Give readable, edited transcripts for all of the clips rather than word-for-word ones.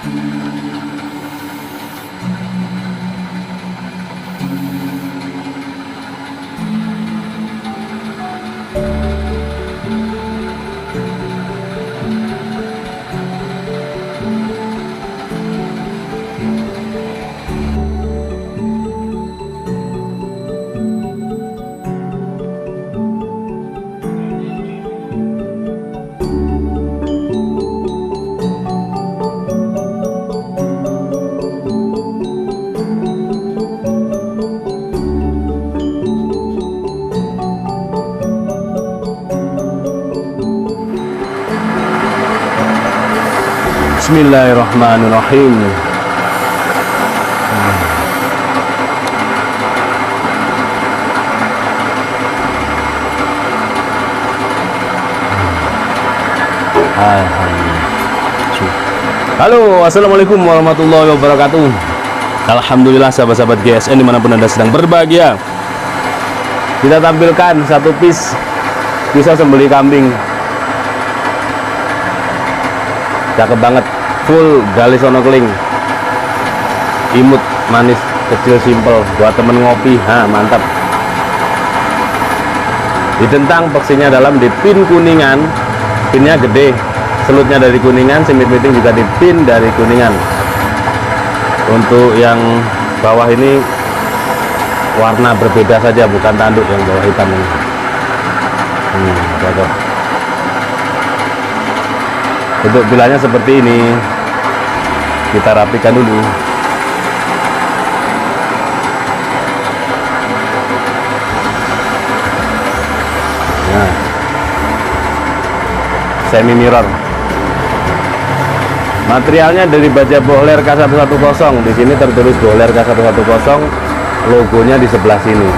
Bismillahirrahmanirrahim. Halo, assalamualaikum warahmatullahi wabarakatuh. Alhamdulillah sahabat-sahabat GSN dimanapun anda sedang berbahagia. Kita tampilkan satu piece bisa sembelih kambing. Cakep banget, full gali sonokeling, imut, manis, kecil, simple, buat temen ngopi, mantap. Ditentang peksinya dalam di pin Kuningan, pinnya gede, selutnya dari Kuningan, simit miting juga di pin dari Kuningan. Untuk yang bawah ini warna berbeda saja, bukan tanduk yang bawah hitam ini. Cakep. Untuk bilanya seperti ini, kita rapikan dulu. Nah, semi mirror. Materialnya dari baja Bohler K110. Di sini tertulis Bohler K110, logonya di sebelah sini.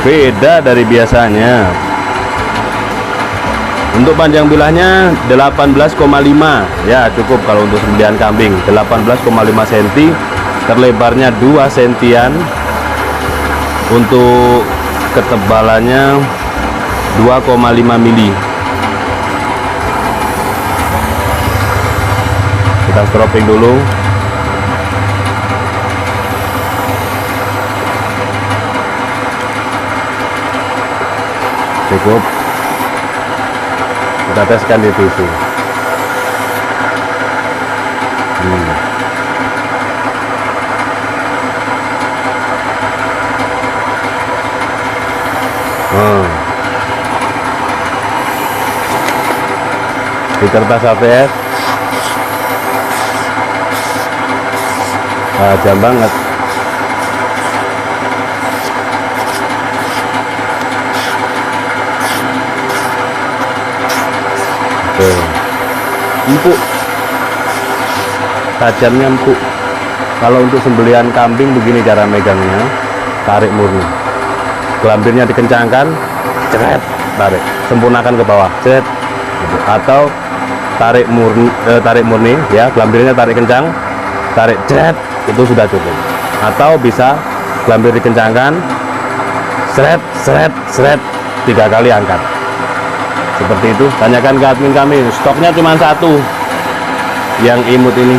Beda dari biasanya. Untuk panjang bilahnya 18,5, ya cukup kalau untuk sembelihan kambing. 18,5 cm, terlebarnya 2 sentian. Untuk ketebalannya 2,5 mili. Kita stropping dulu. Cukup. Kita teskan di TV. Di kertas ABS tajam banget. Empuk, tajamnya empuk. Kalau untuk sembelihan kambing begini cara megangnya, tarik murni, gelambirnya dikencangkan, ceret, tarik, sempurnakan ke bawah, ceret, atau tarik murni, ya, gelambirnya tarik kencang, tarik, ceret, itu sudah cukup. Atau bisa gelambir dikencangkan, seret, seret, seret, 3 kali angkat. Seperti itu. Tanyakan ke admin kami, stoknya cuma 1 yang imut ini.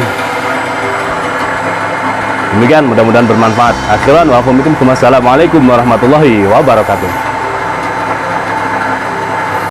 Demikian, mudah-mudahan bermanfaat. Akhiran wa assalamualaikum warahmatullahi wabarakatuh.